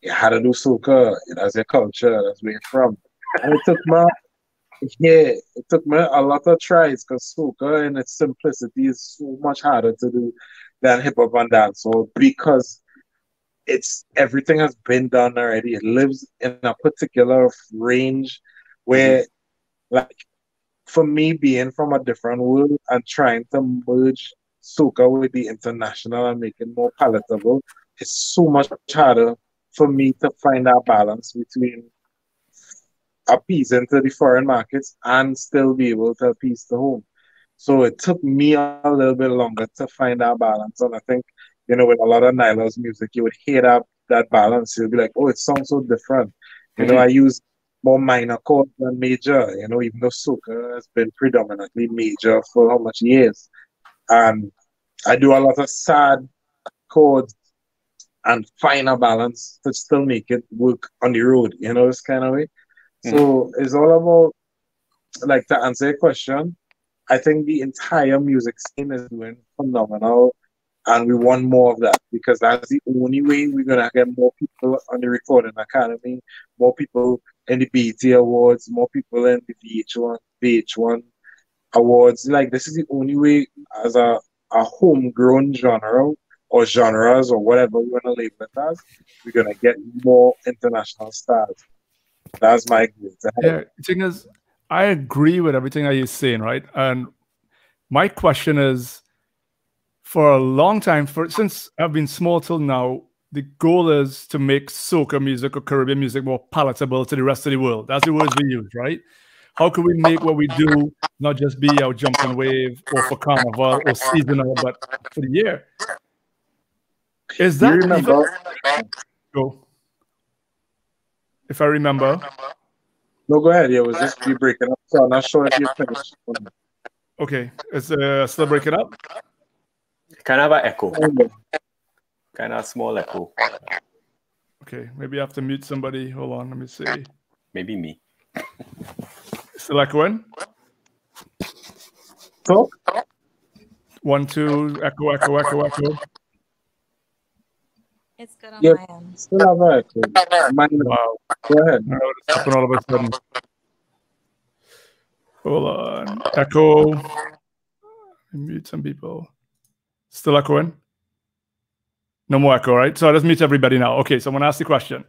you had to do soca. That's your culture. That's where you're from. And it took me a lot of tries because soca in its simplicity is so much harder to do than hip hop and dancehall because it's everything has been done already. It lives in a particular range where, like, for me being from a different world and trying to merge soca with the international and make it more palatable, it's so much harder for me to find that balance between appeasing to the foreign markets and still be able to appease the home. So it took me a little bit longer to find that balance. And I think, you know, with a lot of Nailah's music, you would hear that balance. You'll be like, oh, it sounds so different. You know, I use more minor chords than major, you know, even though soca has been predominantly major for how much years. And I do a lot of sad chords and find a balance to still make it work on the road, you know, this kind of way. So it's all about, like, to answer your question, I think the entire music scene is doing phenomenal, and we want more of that because that's the only way we're gonna get more people on the Recording Academy, more people in the BET Awards, more people in the VH1 Awards. Like this is the only way as a homegrown genre or genres or whatever we want to label it as, we're gonna get more international stars. That's my goal. Yeah, the thing is, I agree with everything that you're saying, right? And my question is, for a long time, since I've been small till now, the goal is to make soca music or Caribbean music more palatable to the rest of the world. That's the words we use, right? How can we make what we do not just be our jumping wave or for carnival or seasonal, but for the year? Is that go? If I remember. No, go ahead. Yeah, it was just you breaking up. So I'm not sure if you finished. Okay. Is still breaking up? Kind of an echo. Kind of a small echo. Okay. Maybe I have to mute somebody. Hold on. Let me see. Maybe me. Still echoing? So? 1, 2, echo, echo, echo, echo. It's good on my end. Still have an echo. Wow. Go ahead. It's happened all of a sudden. Hold on. Echo. Mute some people. Still echoing? No more echo, right? So I'll just mute everybody now. Okay, so I'm going to ask the question.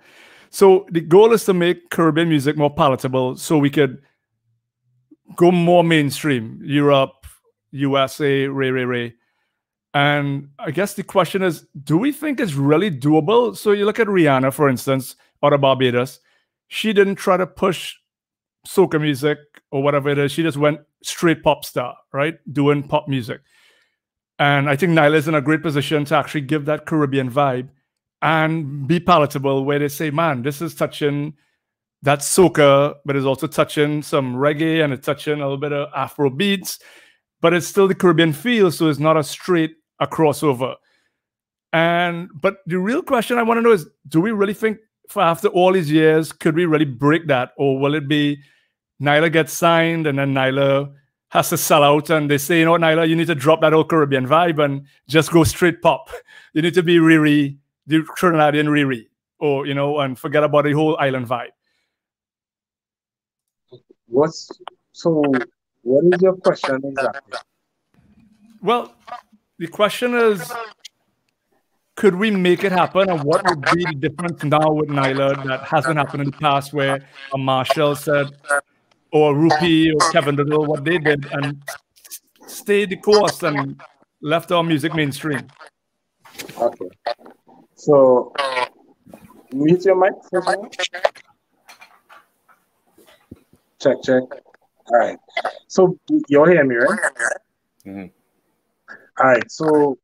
So the goal is to make Caribbean music more palatable so we could go more mainstream. Europe, USA, Ray. And I guess the question is, do we think it's really doable? So you look at Rihanna, for instance, out of Barbados. She didn't try to push soca music or whatever it is. She just went straight pop star, right? Doing pop music. And I think Nailah is in a great position to actually give that Caribbean vibe and be palatable where they say, man, this is touching that soca, but it's also touching some reggae and it's touching a little bit of Afro beats, but it's still the Caribbean feel, so it's not a crossover. But the real question I want to know is, do we really think for after all these years, could we really break that? Or will it be Nailah gets signed and then Nailah has to sell out and they say, you know what, Nailah, you need to drop that old Caribbean vibe and just go straight pop. You need to be Riri, the Trinidadian Riri, or, you know, and forget about the whole island vibe. What is your question exactly? Well, the question is, could we make it happen? And what would be the difference now with Nailah that hasn't happened in the past, where a Marshall said, or Rupi or Kevin Little, what they did and stayed the course and left our music mainstream? Okay. So, mute your mic first of all. Check, check. All right. So, you'll hear me, right? Mm-hmm. All right. So,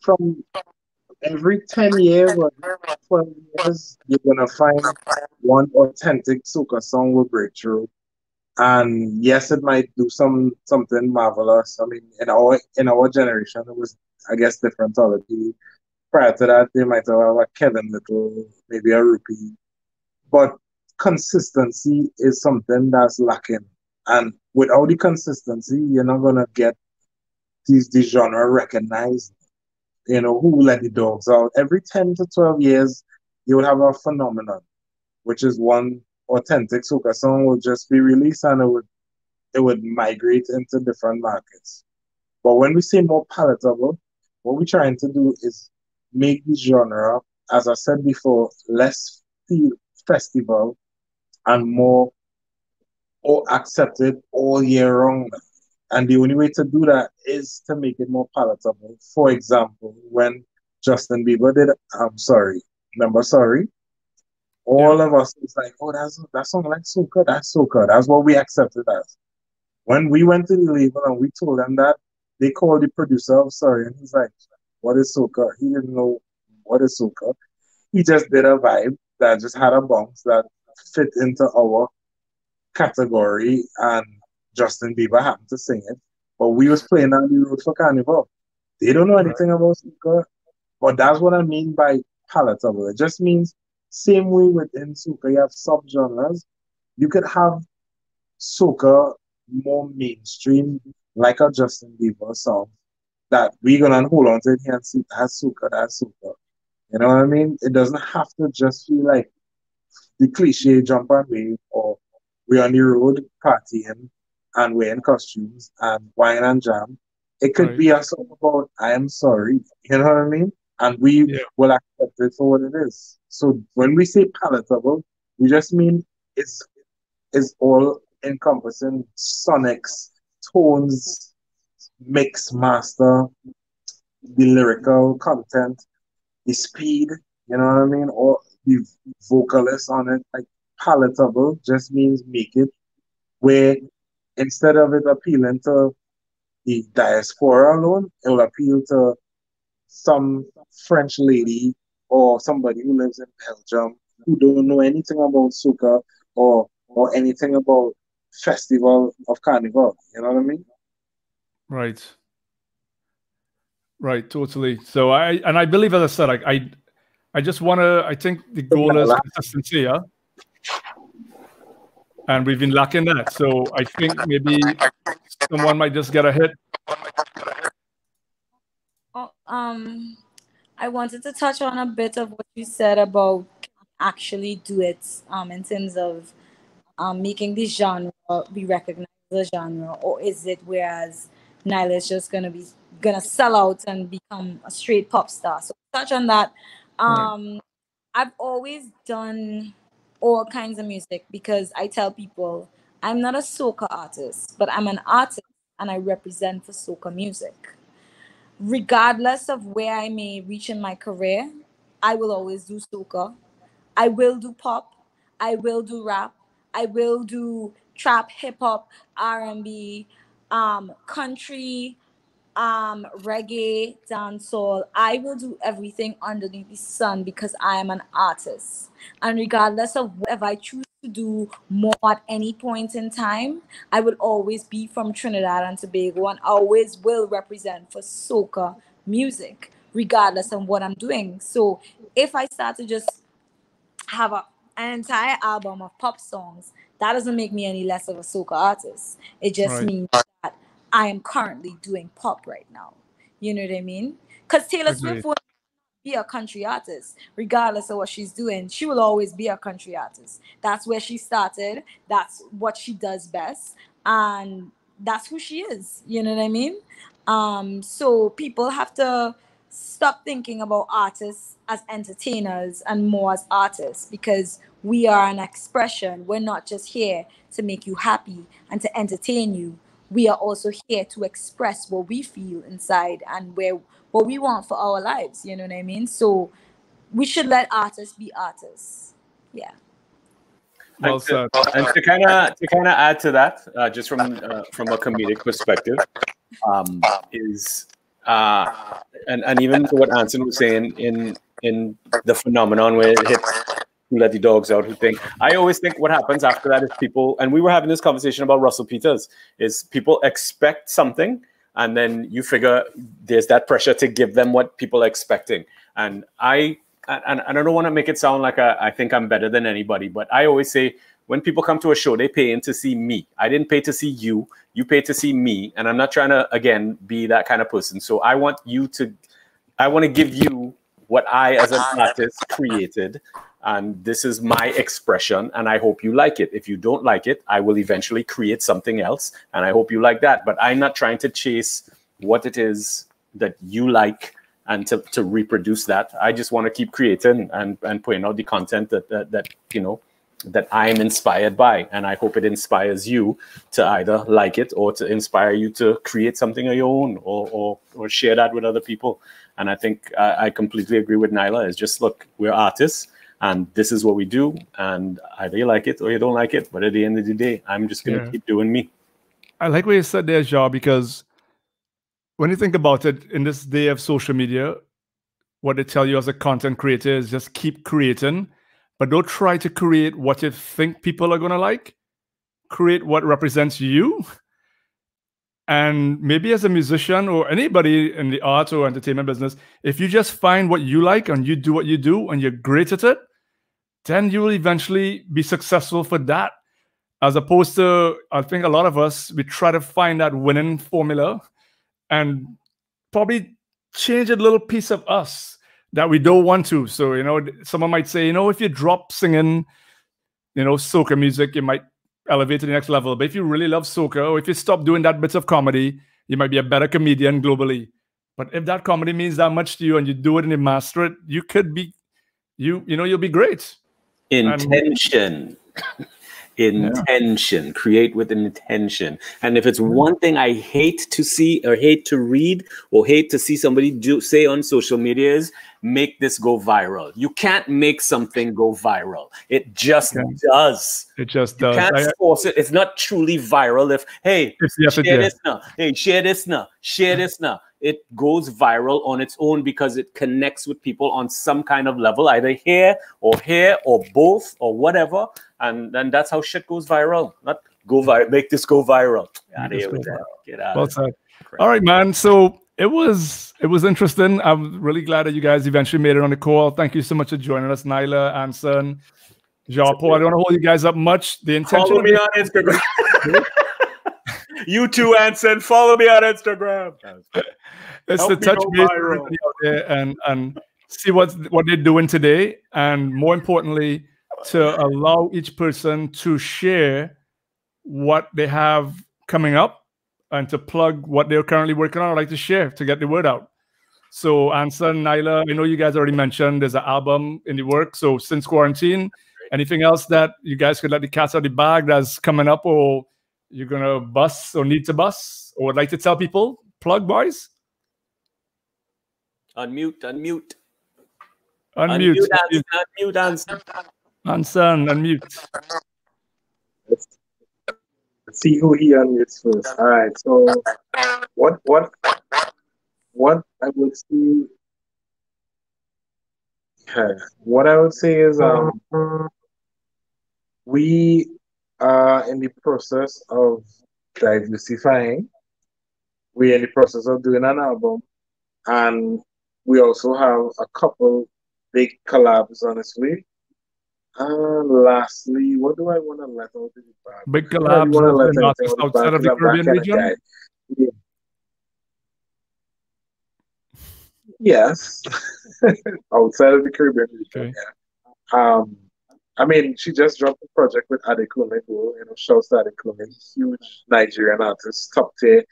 from every 10 years or 12 years, you're going to find one authentic soca song will break through. And yes, it might do something marvelous. I mean, in our generation, it was, I guess, different already. Prior to that, they might have a Kevin Little, maybe a Rupi. But consistency is something that's lacking. And without the consistency, you're not gonna get the genre recognized. You know, who let the dogs out? Every 10 to 12 years, you will have a phenomenon, which is one authentic soca song will just be released and it would migrate into different markets. But when we say more palatable, what we're trying to do is make the genre, as I said before, less festival and more or accepted all year round. And the only way to do that is to make it more palatable. For example, when Justin Bieber did I'm Sorry, remember Sorry? All of us was like, oh, that song like soca, that's soca. That's what we accepted as. When we went to the label and we told them that, they called the producer of Sorry, and he's like, what is soca? He didn't know what is soca. He just did a vibe that just had a bounce that fit into our category, and Justin Bieber happened to sing it. But we was playing on the road for Carnival. They don't know anything about soca, but that's what I mean by palatable. It just means same way within soca, you have subgenres. You could have soca more mainstream, like a Justin Bieber song, that we're gonna hold on to it here and see that's soca, that's soca. You know what I mean? It doesn't have to just feel like the cliche jump and wave, or we're on the road partying and wearing costumes and wine and jam. It could be a song about I am sorry. You know what I mean? And we will accept it for what it is. So when we say palatable, we just mean it's all encompassing sonics, tones, mix master, the lyrical content, the speed, you know what I mean? Or the vocalist on it. Like palatable just means make it where instead of it appealing to the diaspora alone, it will appeal to some French lady or somebody who lives in Belgium who don't know anything about soca or anything about festival of Carnival. You know what I mean? Right. Right, totally. So I believe, as I said, I just want to. I think the goal is consistency, yeah. And we've been lacking that. So I think maybe someone might just get a hit. Oh, I wanted to touch on a bit of what you said about actually do it. In terms of making this genre be recognized as a genre, or is it whereas Nailah is just gonna sell out and become a straight pop star? So touch on that. I've always done all kinds of music because I tell people I'm not a soca artist, but I'm an artist and I represent for soca music. Regardless of where I may reach in my career, I will always do soca. I will do pop. I will do rap. I will do trap, hip hop, R&B, country, reggae, dancehall. I will do everything underneath the sun because I am an artist. And regardless of whatever I choose to do more at any point in time, I will always be from Trinidad and Tobago and always will represent for soca music, regardless of what I'm doing. So if I start to just have an entire album of pop songs, that doesn't make me any less of a soca artist. It just means that I am currently doing pop right now. You know what I mean? Because Taylor Swift will be a country artist, regardless of what she's doing. She will always be a country artist. That's where she started. That's what she does best. And that's who she is. You know what I mean? So people have to stop thinking about artists as entertainers and more as artists, because we are an expression. We're not just here to make you happy and to entertain you. We are also here to express what we feel inside and what we want for our lives. You know what I mean? So we should let artists be artists. Yeah. Well said. And to kind of add to that, just from a comedic perspective, is and even to what Anson was saying in the phenomenon where it hits who let the dogs out, who think. I always think what happens after that is people, and we were having this conversation about Russell Peters, is people expect something, and then you figure there's that pressure to give them what people are expecting. And I don't want to make it sound like I think I'm better than anybody, but I always say when people come to a show, they pay in to see me. I didn't pay to see you. You pay to see me. And I'm not trying to, again, be that kind of person. So I want to give you what I, as an artist, created. And this is my expression. And I hope you like it. If you don't like it, I will eventually create something else. And I hope you like that. But I'm not trying to chase what it is that you like and to reproduce that. I just want to keep creating and putting out the content that I'm inspired by. And I hope it inspires you to either like it or to inspire you to create something of your own or share that with other people. And I think I completely agree with Nailah. It's just, look, we're artists and this is what we do. And either you like it or you don't like it. But at the end of the day, I'm just going to keep doing me. I like what you said there, Jean, because when you think about it, in this day of social media, what they tell you as a content creator is just keep creating, but don't try to create what you think people are going to like. Create what represents you. And maybe as a musician or anybody in the art or entertainment business, if you just find what you like and you do what you do and you're great at it, then you will eventually be successful for that. As opposed to, I think a lot of us, we try to find that winning formula and probably change a little piece of us that we don't want to. So, someone might say, if you drop singing, soca music, you might elevate to the next level. But if you really love soca, or if you stop doing that bits of comedy, you might be a better comedian globally. But if that comedy means that much to you and you do it and you master it, you could be, you'll be great. Intention. Intention. Create with an intention. And if it's one thing I hate to see or hate to read or hate to see somebody say on social media is make this go viral. You can't make something go viral. It just does. It just does. You can't force it. It's not truly viral if, hey, share this now. Hey, share this now. Share this now. It goes viral on its own because it connects with people on some kind of level, either here or both or whatever. And then that's how shit goes viral. Not go viral. Make this go viral. Get out. Well said. All right, man. So it was interesting. I'm really glad that you guys eventually made it on the call. Thank you so much for joining us, Nailah, Anson, Jean-Paul. I don't want to hold you guys up much. The intention. Follow me on Instagram. You too, Anson. Follow me on Instagram. It's to touch base with everybody out there and see what they're doing today, and more importantly, to allow each person to share what they have coming up and to plug what they're currently working on or like to share to get the word out. So Anson, Nailah, I know you guys already mentioned there's an album in the works. So since quarantine, anything else that you guys could let the cats out of the bag that's coming up or you're going to bust or need to bust or would like to tell people? Plug, boys. Unmute. Unmute, Anson. Anson, unmute. Let's see who he unmutes first. All right. So what I would see. What I would say is we are in the process of diversifying. We're in the process of doing an album, and we also have a couple big collabs on its way. And lastly, what do I want to let out of the bag? Big collabs with artists outside of the Caribbean region? Yes. Outside of the Caribbean region, okay. I mean, she just dropped a project with Adekunle, who, shouts to Adekunle, huge Nigerian artist, top tier.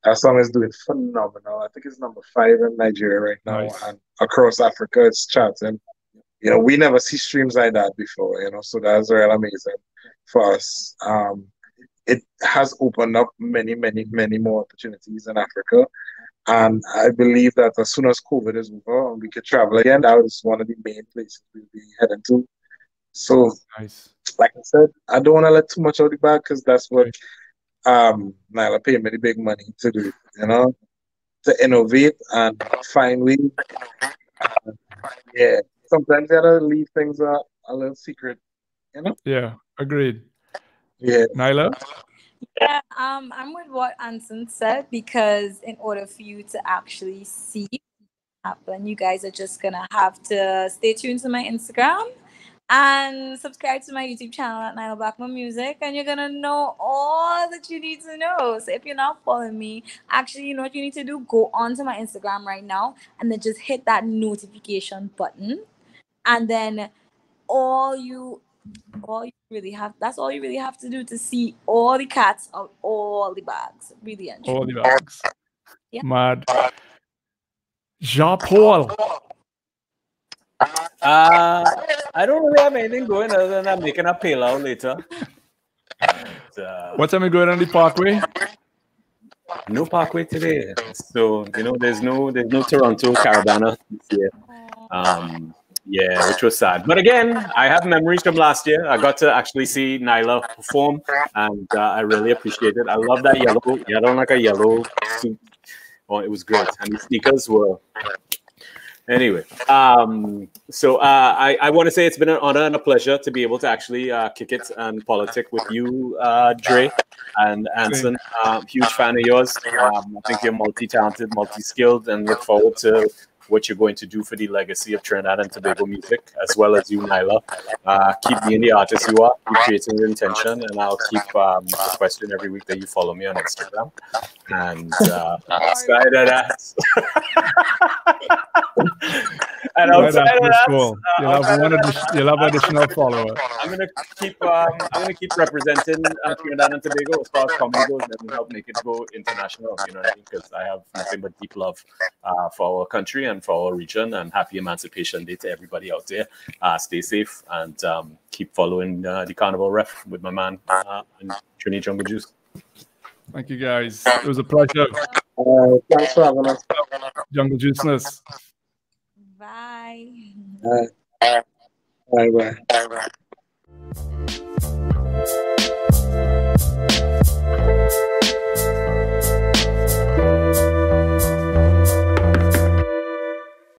Her song is doing phenomenal. I think it's number 5 in Nigeria right now, Nice. and across Africa, it's charting. We never see streams like that before, so that's real amazing for us. It has opened up many, many, many more opportunities in Africa. And I believe that as soon as COVID is over and we can travel again, that is one of the main places we'll be heading to. So, Nice. like I said, I don't want to let too much out of the bag because that's what Nailah paid me the big money to do, to innovate and find ways. Yeah, sometimes you gotta leave things a little secret, Yeah, agreed. Yeah. Nailah? Yeah, I'm with what Anson said, because in order for you to actually see what happen, you guys are just gonna have to stay tuned to my Instagram and subscribe to my YouTube channel at Nailah Blackman Music, and you're gonna know all that you need to know. So if you're not following me, actually, you know what you need to do? Go onto my Instagram right now and then just hit that notification button, and then all you really have, that's all you really have to do to see all the cats of all the bags. Really enjoy. All the bags. Yeah. Mad. Jean-Paul. I don't really have anything going other than I'm making a pilau later. And, what time are you going on the Parkway? No Parkway today. So, there's no Toronto Caravana this year. Yeah, which was sad. But again, I have memories from last year. I got to actually see Nailah perform, and I really appreciate it. I love that yellow. Yeah, I don't like a yellow suit. Oh, it was great. And the sneakers were... Anyway, so I want to say it's been an honor and a pleasure to be able to actually kick it and politic with you, Dre and Anson. Huge fan of yours. I think you're multi-talented, multi-skilled, and look forward to what you're going to do for the legacy of Trinidad and Tobago music, as well as you, Nailah. Keep being the artist you are, keep creating your intention, and I'll keep requesting every week that you follow me on Instagram. And outside of that, and outside of that, cool. You'll have additional followers. I'm gonna keep representing Trinidad and Tobago as far as comedy goes, and help make it go international. You know what I mean? Because I have nothing but deep love for our country and for our region. And happy Emancipation Day to everybody out there. Stay safe and keep following the Carnival Ref with my man and Trini Jungle Juice. Thank you, guys. It was a pleasure. Thanks for having us. Jungle Juiceness. Bye. Bye. Bye.